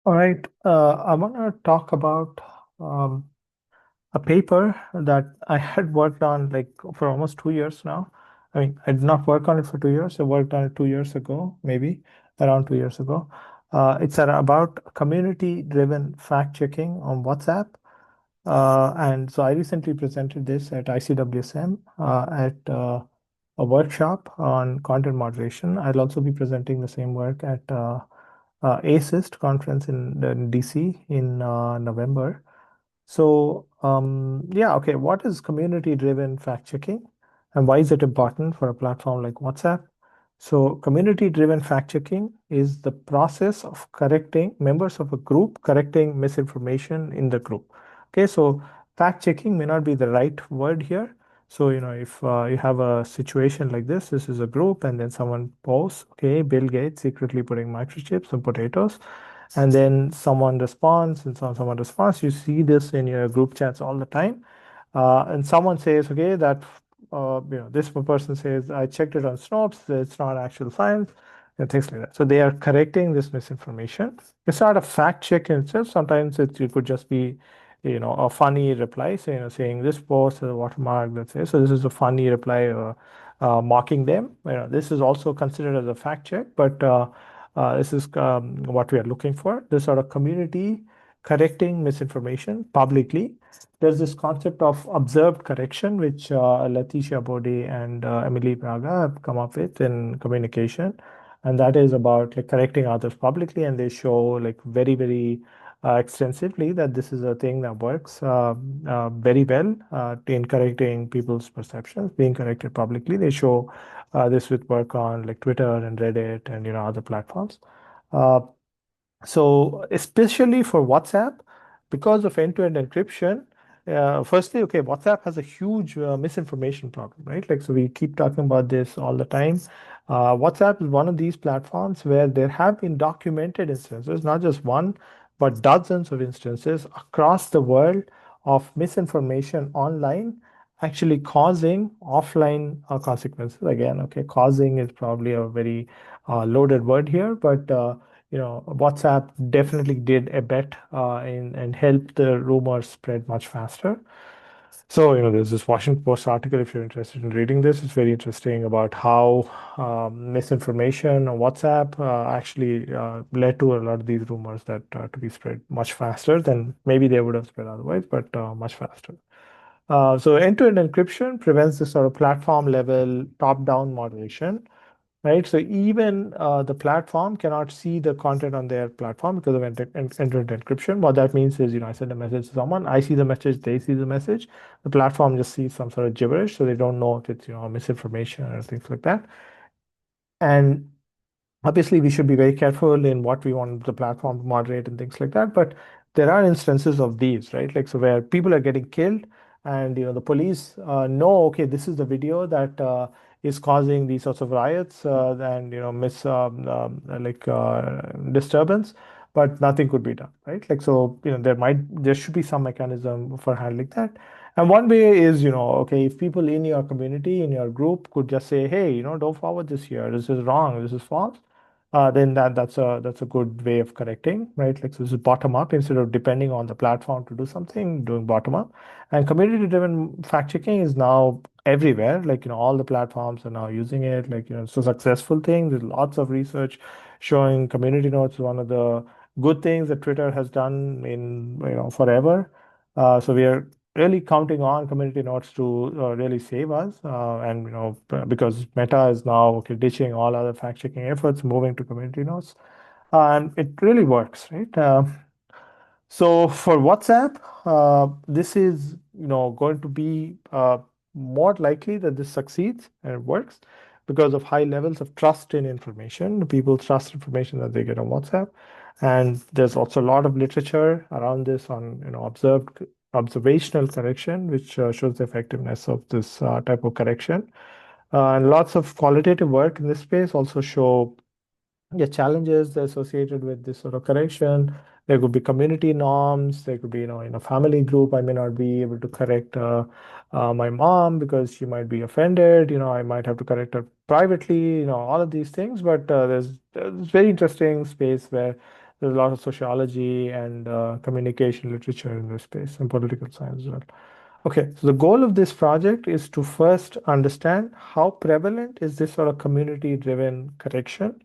All right. I want to talk about um, a paper that I had worked on like for almost 2 years now. I mean, I did not work on it for 2 years. I worked on it 2 years ago, maybe around 2 years ago. About community-driven fact-checking on WhatsApp. And so I recently presented this at ICWSM at a workshop on content moderation. I'll also be presenting the same work at ASIST conference in DC in November. Yeah, okay. What is community-driven fact-checking and why is it important for a platform like WhatsApp? So, community-driven fact-checking is the process of correcting members of a group, correcting misinformation in the group. Okay, so fact-checking may not be the right word here. So, if you have a situation like this is a group, and then someone posts, okay, Bill Gates secretly putting microchips in potatoes, and then someone responds and someone responds. You see this in your group chats all the time. And someone says, okay, that this person says, I checked it on Snopes, it's not actual science, and things like that. So they are correcting this misinformation. It's not a fact check in itself. Sometimes it could just be, a funny reply, saying this post has a watermark, let's say. So this is a funny reply, mocking them. This is also considered as a fact check, but this is what we are looking for. This sort of community correcting misinformation publicly. There's this concept of observed correction, which Leticia Bode and Emily Braga have come up with in communication. And that is about like correcting others publicly. And they show like very, very extensively that this is a thing that works very well in correcting people's perceptions, being corrected publicly. They show this with work on like Twitter and Reddit and other platforms. Uh, so especially for WhatsApp, because of end-to-end encryption, firstly, okay, WhatsApp has a huge misinformation problem, right? Like, so we keep talking about this all the time. WhatsApp is one of these platforms where there have been documented instances, not just one, but dozens of instances across the world of misinformation online actually causing offline consequences. Again, okay, causing is probably a very loaded word here, but WhatsApp definitely did a bet in and helped the rumors spread much faster. So, there's this Washington Post article, if you're interested in reading this, it's very interesting about how misinformation on WhatsApp actually led to a lot of these rumors that to be spread much faster than maybe they would have spread otherwise, but much faster. So end-to-end encryption prevents this sort of platform level top-down moderation, right? So even the platform cannot see the content on their platform because of end-to-end encryption. What that means is, I send a message to someone, I see the message, they see the message. The platform just sees some sort of gibberish, so they don't know if it's, misinformation or things like that. And obviously, we should be very careful in what we want the platform to moderate and things like that. But there are instances of these, right? Like, so where people are getting killed, and the police know, okay, this is the video that is causing these sorts of riots and mis like disturbance, but nothing could be done, right? Like, so there should be some mechanism for handling that. And one way is, okay, if people in your community, in your group could just say, hey, don't forward this here. This is wrong. This is false, then that's a good way of correcting, right? Like, so this is bottom up instead of depending on the platform to do something, doing bottom up. And community-driven fact checking is now everywhere. Like, all the platforms are now using it. Like, it's a successful thing. There's lots of research showing community notes is one of the good things that Twitter has done in forever. So we are really counting on community notes to really save us. And because Meta is now okay, ditching all other fact checking efforts, moving to community notes, and it really works, right? So for WhatsApp, this is going to be more likely that this succeeds and it works because of high levels of trust in information. People trust information that they get on WhatsApp, and there's also a lot of literature around this on observational correction, which shows the effectiveness of this type of correction. And lots of qualitative work in this space also show the challenges associated with this sort of correction. There could be community norms. There could be, in a family group, I may not be able to correct my mom because she might be offended. I might have to correct her privately. All of these things. But there's very interesting space where There's a lot of sociology and communication literature in this space and political science as well. Okay, so the goal of this project is to first understand how prevalent is this sort of community-driven correction,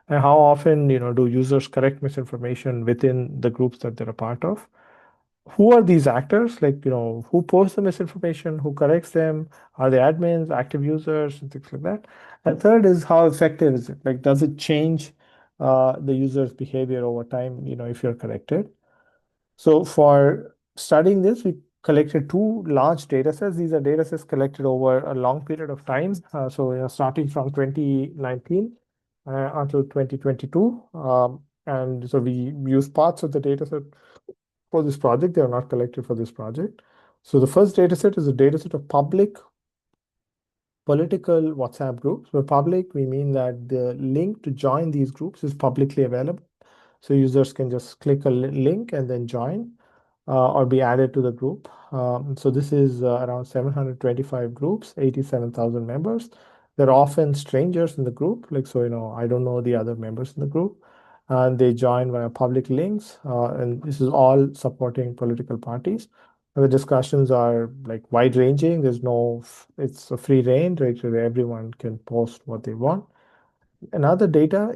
and how often, do users correct misinformation within the groups that they're a part of. Who are these actors? Like, who posts the misinformation, who corrects them? Are they admins, active users, and things like that? And third is how effective is it? Like, does it change the user's behavior over time, if you're corrected? So for studying this, we collected two large data sets. These are data sets collected over a long period of time. So starting from 2019 until 2022. And so we use parts of the data set for this project. They are not collected for this project. So the first data set is a data set of public political WhatsApp groups. By public, we mean that the link to join these groups is publicly available. So users can just click a link and then join or be added to the group. So this is around 725 groups, 87,000 members. They're often strangers in the group. Like, so, I don't know the other members in the group. And they join via public links. And this is all supporting political parties. And the discussions are like wide ranging. It's a free range, right? So everyone can post what they want. Another data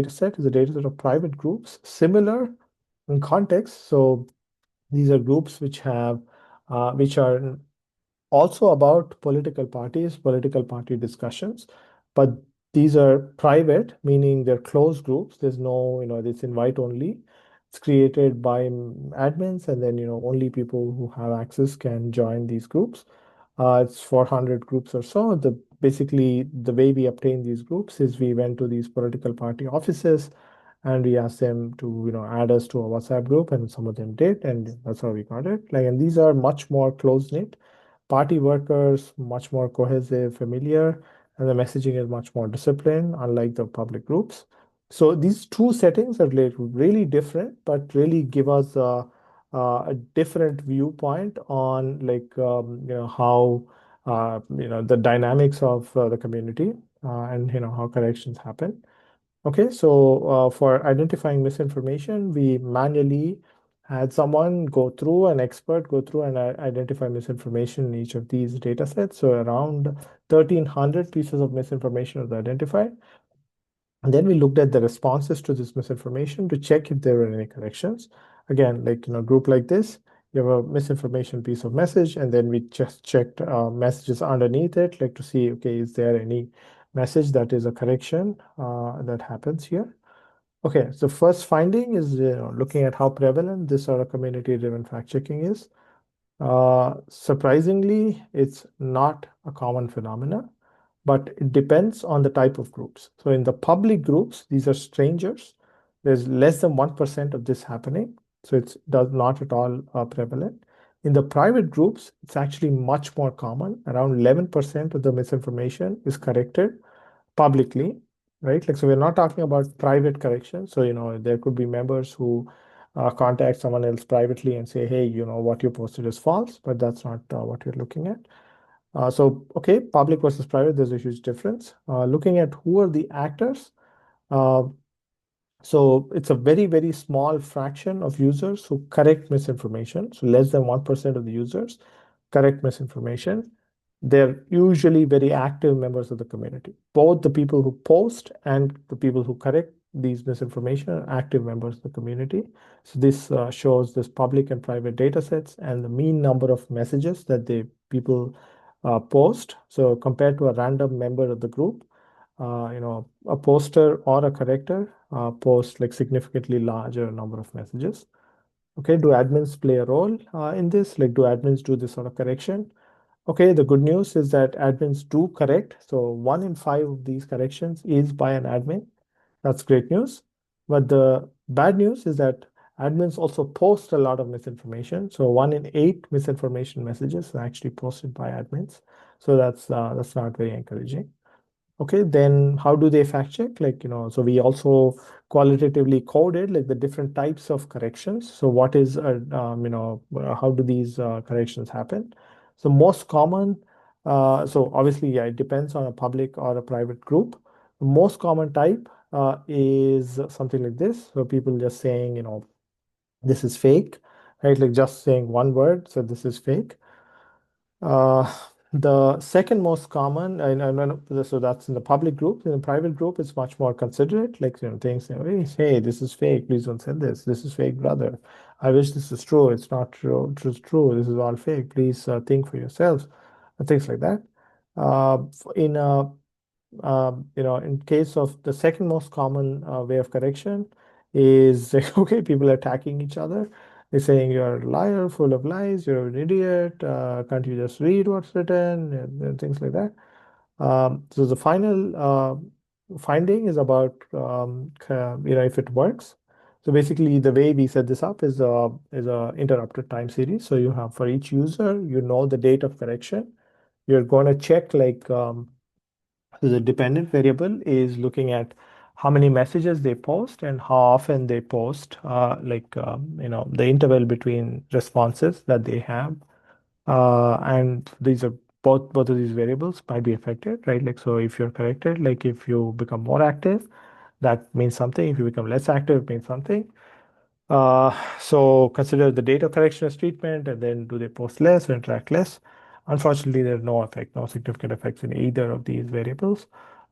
set is a data set of private groups, similar in context. So these are groups which are also about political party discussions, but these are private, meaning they're closed groups. There's no, it's invite only. It's created by admins, and then, only people who have access can join these groups. It's 400 groups or so. Basically, the way we obtain these groups is we went to these political party offices and we asked them to, add us to a WhatsApp group, and some of them did, and that's how we got it. Like, and these are much more close knit party workers, much more cohesive, familiar, and the messaging is much more disciplined, unlike the public groups. So these two settings are really different, but really give us a different viewpoint on, like, how the dynamics of the community, and how corrections happen. Okay, so for identifying misinformation, we manually had an expert go through and identify misinformation in each of these data sets. So around 1,300 pieces of misinformation was identified. And then we looked at the responses to this misinformation to check if there were any corrections. Again, like, group like this, you have a misinformation piece of message, and then we just checked messages underneath it, like to see, okay, is there any message that is a correction that happens here? Okay, so first finding is, looking at how prevalent this sort of community-driven fact-checking is. Surprisingly, it's not a common phenomenon, but it depends on the type of groups. So in the public groups, these are strangers. There's less than 1% of this happening. So it's does not at all prevalent. In the private groups, it's actually much more common. Around 11% of the misinformation is corrected publicly, right? Like, so we're not talking about private corrections. So, there could be members who contact someone else privately and say, hey, what you posted is false, but that's not what you're looking at. So, okay, public versus private, there's a huge difference. Looking at who are the actors. Uh, so it's a very, very small fraction of users who correct misinformation. So less than 1% of the users correct misinformation. They're usually very active members of the community. Both the people who post and the people who correct these misinformation are active members of the community. So this shows this public and private data sets and the mean number of messages that the people post. So compared to a random member of the group, a poster or a corrector post like significantly larger number of messages. Okay, do admins play a role in this? Like, do admins do this sort of correction? Okay, the good news is that admins do correct. So 1 in 5 of these corrections is by an admin. That's great news. But the bad news is that admins also post a lot of misinformation. So 1 in 8 misinformation messages are actually posted by admins. So that's not very encouraging. Okay, then how do they fact check? Like, so we also qualitatively coded like the different types of corrections. So what is, how do these corrections happen? So most common, so obviously, yeah, it depends on a public or a private group. The most common type is something like this. So people just saying, this is fake, right? Like just saying one word, so this is fake. Uh, the second most common, so that's in the public group. In the private group, it's much more considerate, like things, hey, this is fake. Please don't send this. This is fake, brother. I wish this is true. It's not true. It's true. This is all fake. Please think for yourselves, and things like that. In in case of the second most common way of correction is like, okay, people are attacking each other. They're saying you're a liar, full of lies, you're an idiot, can't you just read what's written, and things like that. So the final finding is about if it works. So basically, the way we set this up is a interrupted time series. So you have for each user, the date of correction. You're going to check like so the dependent variable is looking at how many messages they post and how often they post, the interval between responses that they have. And these are both of these variables might be affected, right? Like, so if you're corrected, like if you become more active, that means something. If you become less active, it means something. So consider the data correction as treatment, and then do they post less or interact less? Unfortunately, there's no significant effects in either of these variables.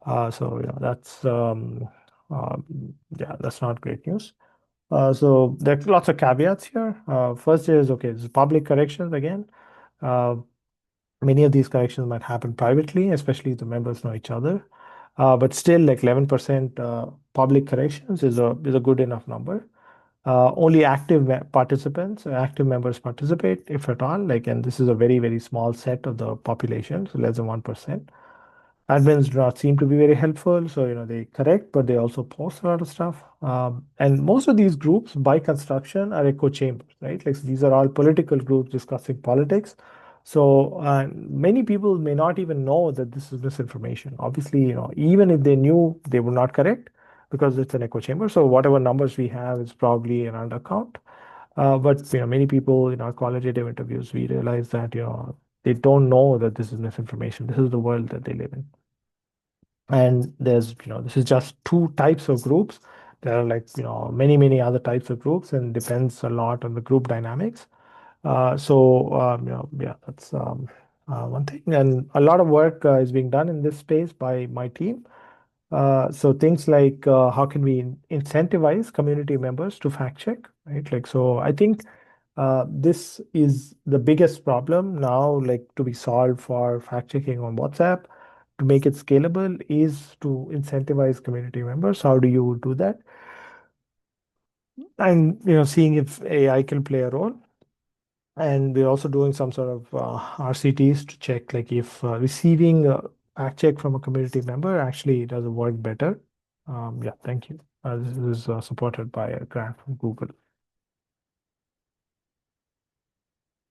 So yeah, that's not great news. So there are lots of caveats here. First is okay, this is public corrections again. Uh, Many of these corrections might happen privately, especially if the members know each other. But still, like 11% public corrections is a good enough number. Only participants, active members participate, if at all. Like, and this is a very, very small set of the population, so less than 1%. Admins do not seem to be very helpful, so they correct, but they also post a lot of stuff. And most of these groups, by construction, are echo chambers, right? Like, so these are all political groups discussing politics. So many people may not even know that this is misinformation. Obviously, even if they knew, they would not correct because it's an echo chamber. So whatever numbers we have is probably an undercount. But many people in our qualitative interviews, we realize that they don't know that this is misinformation. This is the world that they live in. And this is just two types of groups. There are like many other types of groups, and depends a lot on the group dynamics. Yeah, that's one thing. And a lot of work is being done in this space by my team. So things like how can we incentivize community members to fact check, right? Like, so I think this is the biggest problem now, like to be solved for fact checking on WhatsApp. To make it scalable is to incentivize community members. How do you do that? And seeing if AI can play a role. And we're also doing some sort of RCTs to check like if receiving a fact check from a community member actually does work better. Yeah, thank you. This is supported by a grant from Google.